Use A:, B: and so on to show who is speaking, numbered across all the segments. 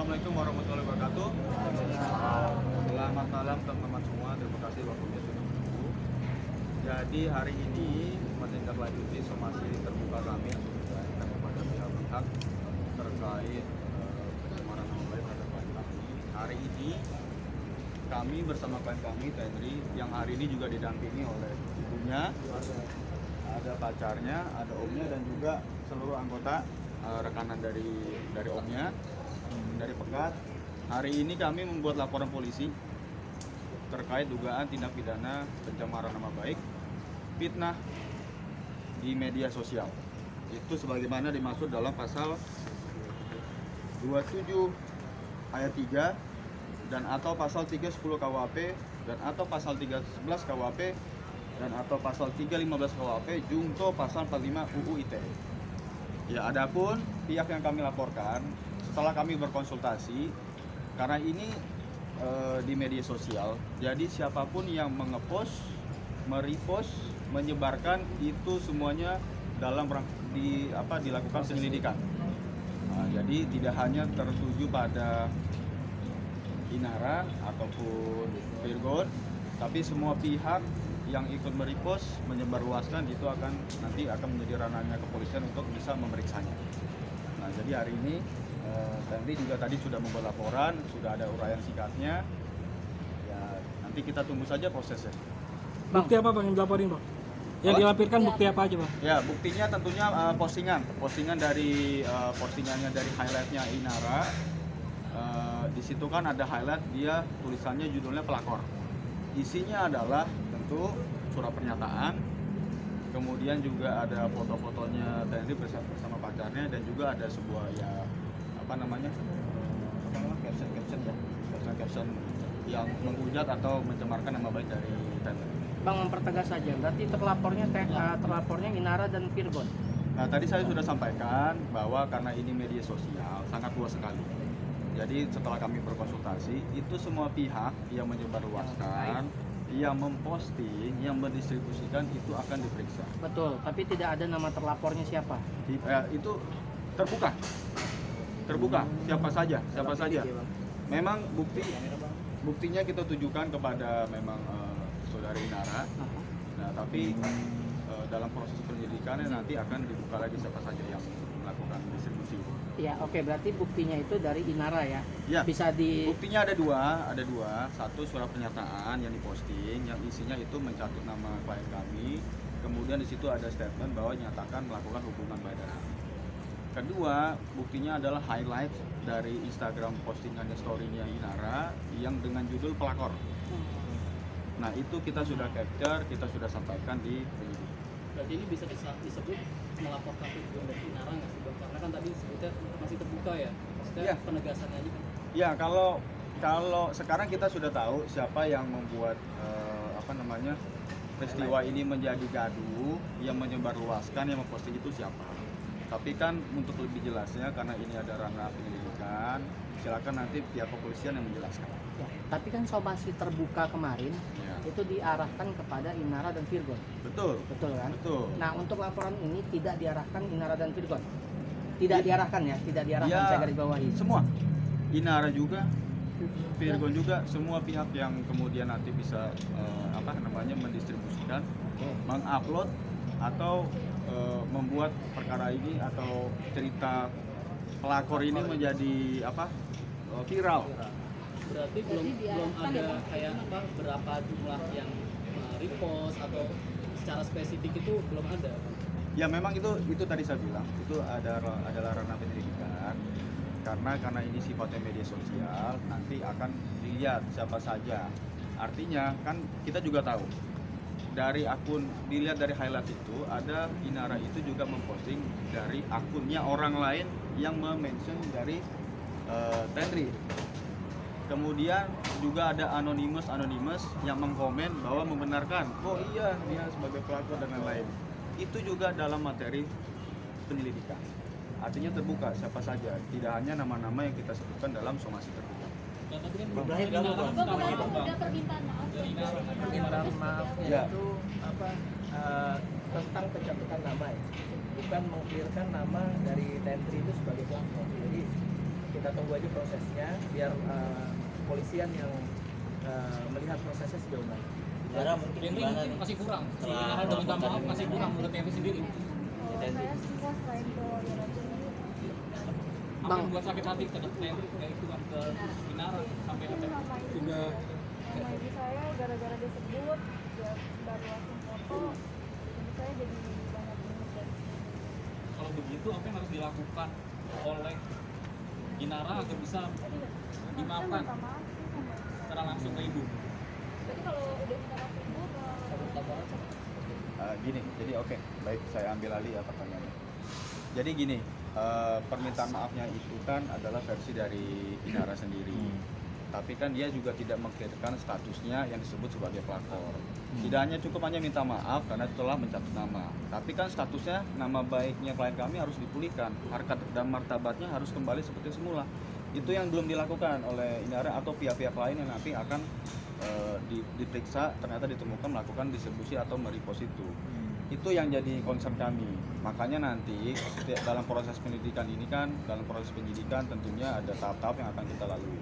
A: Assalamualaikum warahmatullahi wabarakatuh. Selamat malam teman-teman semua. Terima kasih waktunya sudah menunggu. Jadi hari ini menindaklanjuti somasi terbuka kami kepada pihak berhak terkait pencemaran nama baik terhadap klien kami. Hari ini kami bersama klien kami Tenri yang hari ini juga didampingi oleh ibunya, ada pacarnya, ada omnya dan juga seluruh anggota rekanan dari omnya dari Pekat. Hari ini kami membuat laporan polisi terkait dugaan tindak pidana pencemaran nama baik, fitnah di media sosial. Itu sebagaimana dimaksud dalam pasal 27 ayat 3 dan atau pasal 310 KUHP dan atau pasal 311 KUHP dan atau pasal 315 KUHP junto pasal 45 UU ITE. Ya, adapun pihak yang kami laporkan setelah kami berkonsultasi, karena ini di media sosial, jadi siapapun yang mengepost, merepost, menyebarkan itu semuanya dilakukan penyelidikan. Nah, jadi tidak hanya tertuju pada Inara ataupun Virgon, tapi semua pihak yang ikut merepost, menyebarluaskan itu nanti akan menjadi ranahnya kepolisian untuk bisa memeriksanya. Nah, jadi hari ini Tenri juga tadi sudah membuat laporan, sudah ada uraian sikatnya. Ya, nanti kita tunggu saja prosesnya.
B: Bukti apa Bang yang dilaporin Bang? Yang dilampirkan bukti apa aja Bang?
A: Ya, buktinya tentunya postingan dari postingannya dari highlightnya Inara. Di situ kan ada highlight, dia tulisannya judulnya pelakor. Isinya adalah tentu surat pernyataan, kemudian juga ada foto-fotonya Tenri bersama pacarnya dan juga ada sebuah caption yang menghujat atau mencemarkan nama baik dari Tenri.
C: Bang, mempertegas saja, berarti terlapornya Inara dan Virgon.
A: Nah, tadi saya sudah sampaikan bahwa karena ini media sosial sangat luas sekali. Jadi setelah kami berkonsultasi, itu semua pihak yang menyebarluaskan, yang memposting, yang mendistribusikan itu akan diperiksa.
C: Betul, tapi tidak ada nama terlapornya siapa?
A: Itu terbuka, siapa saja. Memang buktinya kita tujukan kepada memang saudari Inara. Nah, tapi dalam proses penyelidikannya nanti akan dibuka lagi siapa saja yang melakukan distribusi.
C: Ya, oke, berarti buktinya itu dari Inara ya?
A: Ya.
C: Bisa
A: Buktinya ada dua. Satu surat pernyataan yang diposting, yang isinya itu mencatut nama klien kami. Kemudian di situ ada statement bahwa nyatakan melakukan hubungan badan. Kedua, buktinya adalah highlight dari Instagram postingannya story-nya Inara yang dengan judul pelakor. Nah, itu kita sudah capture, kita sudah sampaikan di penyidik.
D: Berarti ini bisa disebut melaporkan Virgon dan Inara nggak sih Bang? Karena kan tadi sebutnya masih terbuka ya, maksudnya
A: Ya.
D: penegasannya aja kan?
A: Ya, kalau sekarang kita sudah tahu siapa yang membuat peristiwa ini menjadi gaduh, yang menyebarluaskan, yang memposting itu siapa. Tapi kan untuk lebih jelasnya, karena ini ada ranah penyelidikan, silakan nanti pihak kepolisian yang menjelaskan.
C: ya, tapi kan somasi terbuka kemarin
A: Ya.
C: itu diarahkan kepada Inara dan Virgon.
A: Betul
C: Betul kan?
A: betul.
C: Nah, untuk laporan ini tidak diarahkan Inara dan Virgon. Tidak diarahkan,
A: Ya,
C: saya garis bawahi.
A: semua, Inara juga, Virgon juga, semua pihak yang kemudian nanti bisa mendistribusikan, mengupload atau membuat perkara ini atau cerita pelakor ini menjadi viral.
D: Berarti belum ada kayak berapa jumlah yang repost atau secara spesifik itu belum ada.
A: Ya, memang itu tadi saya bilang itu adalah ranah penyelidikan, karena ini sifatnya media sosial, nanti akan dilihat siapa saja. Artinya kan kita juga tahu dilihat dari highlight itu ada Inara itu juga memposting dari akunnya orang lain yang mention dari Tenri. Kemudian juga ada anonymous yang mengkomen bahwa membenarkan, oh iya dia sebagai pelakor dan lain-lain. Itu juga dalam materi penyelidikan. Artinya terbuka siapa saja, tidak hanya nama-nama yang kita sebutkan dalam somasi terbuka.
D: Dan tadi kan
E: Ada permintaan maaf.
F: Permintaan maafnya
A: Ya.
F: itu tentang pencatutan nama ya, bukan mengklirkan nama dari Tenri itu sebagai pelapor. Jadi kita tunggu aja prosesnya biar kepolisian yang melihat prosesnya sejauh mana.
G: Inara mungkin
D: Henry
G: gimana
D: mungkin
G: nih?
D: masih kurang. Si
G: Setelah
D: Inara udah minta
G: laporan
D: maaf
G: dari
D: masih
G: Inara.
D: kurang menurut Henry sendiri.
E: Saya semua selain ke Yaraja ini
D: Apa yang buat sakit hati ke Henry kayak itu kan ke Inara sampai
E: itu
D: ada
E: nama ibu
B: Tiga.
E: nama ibu saya gara-gara dia sebut dia sudah luasin foto ibu saya jadi banyak minus dan
D: kalau begitu apa yang harus dilakukan oleh Inara agar bisa
E: tadi
D: dimaafkan
E: minta maaf sih sama ibu.
D: secara langsung ke ibu?
E: Jadi kalau udah minta maaf ibu
A: Gini, jadi oke, baik saya ambil alih ya pertanyaannya. Jadi gini, permintaan maafnya itu kan adalah versi dari Inara sendiri. Tapi kan dia juga tidak mengklirkan statusnya yang disebut sebagai pelapor. Tidak hanya cukup hanya minta maaf karena telah mencatut nama. Tapi kan statusnya nama baiknya klien kami harus dipulihkan. Harkat dan martabatnya harus kembali seperti semula. Itu yang belum dilakukan oleh Inara atau pihak-pihak lain yang nanti akan diperiksa ternyata ditemukan melakukan distribusi atau merepost itu. Itu yang jadi concern kami. Makanya nanti dalam proses penyidikan ini kan, dalam proses penyidikan tentunya ada tahap-tahap yang akan kita lalui.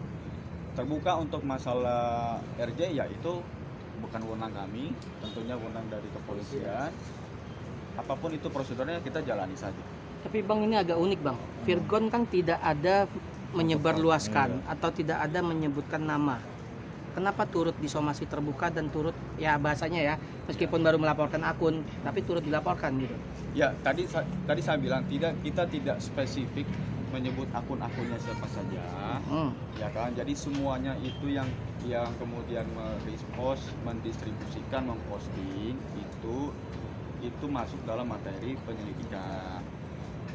A: Terbuka untuk masalah RJ ya itu bukan wewenang kami, tentunya wewenang dari kepolisian. Apapun itu prosedurnya kita jalani saja.
C: Tapi Bang ini agak unik Bang. Virgon kan tidak ada menyebarluaskan atau tidak ada menyebutkan nama. Kenapa turut disomasi terbuka dan turut ya bahasanya ya meskipun baru melaporkan akun tapi turut dilaporkan gitu.
A: Ya tadi saya bilang kita tidak spesifik menyebut akun-akunnya siapa saja, ya kan. Jadi semuanya itu yang kemudian merepost, mendistribusikan, memposting itu masuk dalam materi penyelidikan.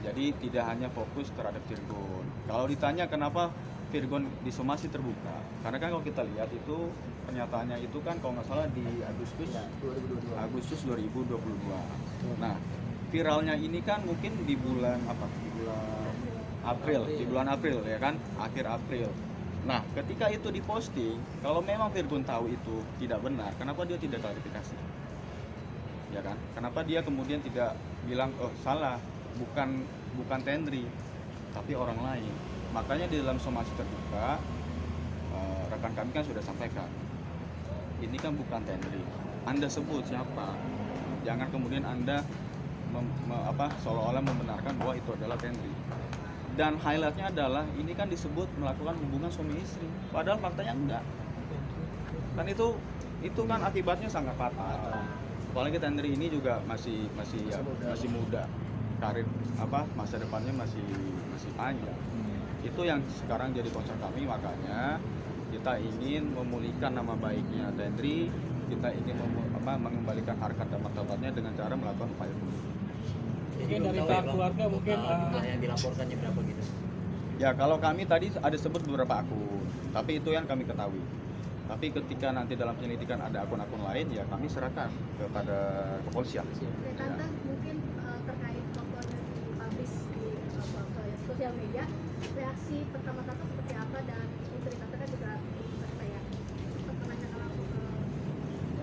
A: Jadi tidak hanya fokus terhadap Virgon. Kalau ditanya kenapa Virgon disomasi terbuka, karena kan kalau kita lihat itu pernyataannya itu kan kalau nggak salah di Agustus 2022. Nah viralnya ini kan mungkin di bulan April ya kan, akhir April. Nah ketika itu diposting, kalau memang Virgon tahu itu tidak benar, kenapa dia tidak klarifikasi? Ya kan? Kenapa dia kemudian tidak bilang oh salah, bukan Tendri, tapi orang lain. Makanya di dalam somasi terbuka rekan kami kan sudah sampaikan ini kan bukan Tendri. Anda sebut siapa? Jangan kemudian Anda seolah-olah membenarkan bahwa itu adalah Tendri. Dan highlightnya adalah ini kan disebut melakukan hubungan suami istri, padahal faktanya enggak. Kan itu kan akibatnya sangat fatal. Apalagi Tendri ini juga masih muda, karir masa depannya masih panjang. Itu yang sekarang jadi concern kami, makanya kita ingin memulihkan nama baiknya Tendri, kita ingin mengembalikan harkat dan martabatnya dengan cara melakukan upaya hukum.
B: Mungkin dari pihak keluarga mungkin
G: jumlah yang dilaporkannya berapa gitu?
A: Ya kalau kami tadi ada sebut beberapa akun, tapi itu yang kami ketahui. Tapi ketika nanti dalam penyelidikan ada akun-akun lain, ya kami serahkan kepada kepolisian.
E: Tante mungkin terkait fotonya dipublish di sosial media, reaksi pertama Tante seperti apa, dan istri Tante kan juga apa ya sempat menanyakan langsung ke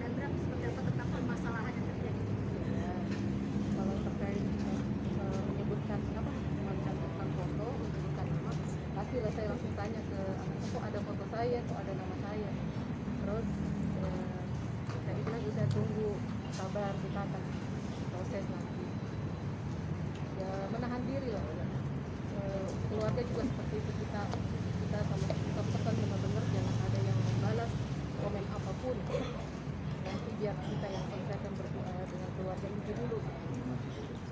E: Hendra seperti apa tentang permasalahan yang terjadi.
H: Kalau terkait menyebutkan mencantumkan foto, menyebutkan nama, pastilah saya langsung tanya ke kok ada foto saya, kok ada nama saya. Terus saya bilang udah tunggu, sabar, kita akan proses nanti. Ya menahan diri lah. Keluarga juga seperti itu, kita pesan benar-benar jangan ada yang membalas komen apapun. Nanti biar kita yang selesaikan berdua dengan keluarga inti dulu.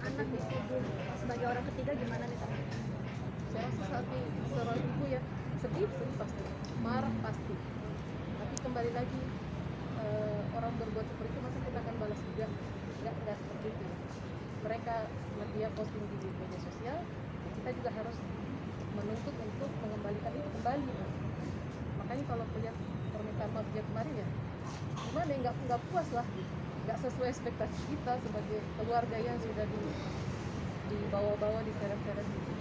E: Anak ibu sebagai orang ketiga gimana nih Tante?
H: Saya rasa seorang ibu ya sedih pasti, marah pasti. Tapi kembali lagi orang berbuat seperti itu masa kita akan balas juga? Nggak seperti itu. Mereka dia posting di media sosial, kita juga harus menuntut untuk mengembalikan itu kembali. Makanya kalau melihat permintaan maaf dia kemarin ya, gimana ya, nggak puas lah, nggak sesuai ekspektasi kita sebagai keluarga yang sudah dibawa-bawa diseret-seret gitu.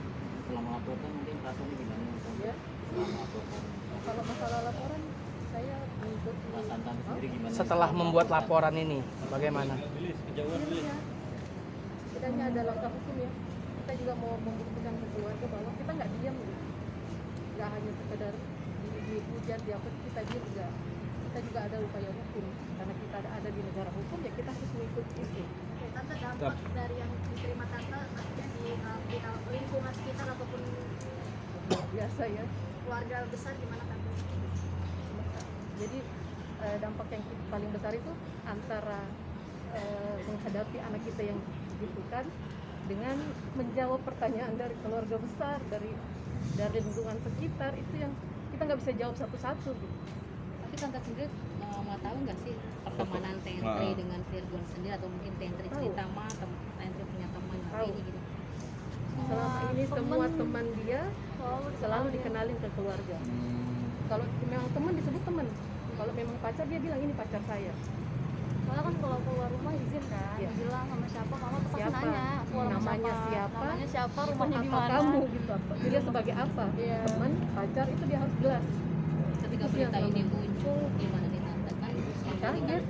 G: Setelah melaporkan mungkin perasaannya gimana?
H: Ya.
G: Setelah melaporkan,
H: Kalau masalah laporan saya mengikuti
G: perasaan Tante sendiri gimana?
C: Setelah membuat laporan ini bagaimana?
H: ya, setidaknya ada langkah hukum ya. Kita juga mau membuktikan ke keluarga bahwa kita nggak diam gitu. nggak hanya sekedar dihujat di apa kita juga ada upaya hukum karena kita ada di negara hukum ya kita harus mengikuti itu.
E: Oke, Tante, dampak dari yang diterima Tante artinya di lingkungan sekitar ataupun
H: Biasa ya.
E: keluarga besar gimana Tante?
H: Jadi dampak yang paling besar itu antara menghadapi anak kita yang dibutuhkan dengan menjawab pertanyaan dari keluarga besar, dari lingkungan sekitar, itu yang kita nggak bisa jawab satu-satu gitu.
I: Tapi Tante sendiri mau tahu nggak sih pertemanan Tentri dengan Virgon sendiri, atau mungkin Tentri cerita mah Tentri punya teman
H: Tahu.
I: ini gitu.
H: Selama ini semua teman dia selalu dikenalin ke keluarga. Kalau memang teman disebut teman, kalau memang pacar dia bilang ini pacar saya.
E: Soalnya kan kalau keluar rumah izin kan,
H: Iya.
E: bilang sama siapa, mama tuh pasti
H: Siapa?
E: nanya keluar rumah
H: Namanya siapa?
E: namanya siapa,
H: Itu
E: rumahnya
H: apa
E: di mana.
H: kamu gitu, apa dia sebagai apa?
E: Iya.
H: Teman, pacar itu dia harus jelas.
I: Ketika
H: Itu
I: berita
H: yang
I: ini
H: sama.
I: muncul gimana nih Tante, kan yang tadi kan
H: Kaget,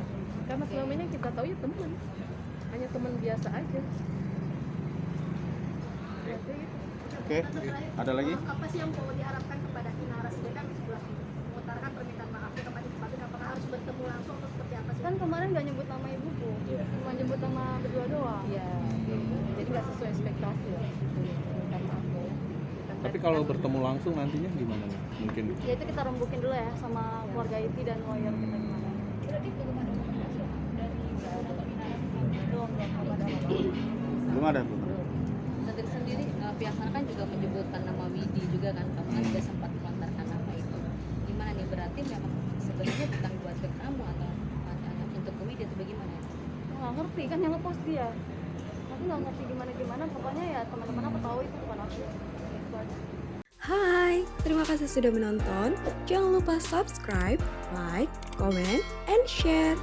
H: karena selama ini yang kita tahu ya teman, hanya teman biasa aja. Seperti itu.
A: Oke, ada lagi?
E: Apa sih yang mau diharapkan kepada Inara sendiri kan sebelah mengutarakan permintaan maafnya kepada Ibu Papit, apakah harus bertemu langsung atau seperti apa sih? Kan kemarin nggak nyebut nama Ibu Bu, cuma nyebut nama berdua doang.
H: Iya, jadi nggak sesuai ekspektasi ya. Minta maaf ya.
J: Tapi kalau bertemu langsung nantinya gimana nih? Mungkin
E: Ya itu kita rembukin dulu ya sama keluarga Iti dan lawyer kita gimana. Berarti belum ada komunikasi dari belum ada.
A: Belum ada.
I: Tentri sendiri pihak sana kan juga menyebutkan nama Widi juga kan, kamu kan juga sempat melontarkan nama itu. Gimana nih, berarti memang sebenarnya bukan buat ke kamu atau untuk ke Widi atau bagaimana?
E: Nggak ngerti kan yang ngepost dia. Aku nggak ngerti gimana pokoknya ya teman-teman aku tahu itu bukan aku. Itu aja.
K: Hai, terima kasih sudah menonton. Jangan lupa subscribe, like, comment, and share.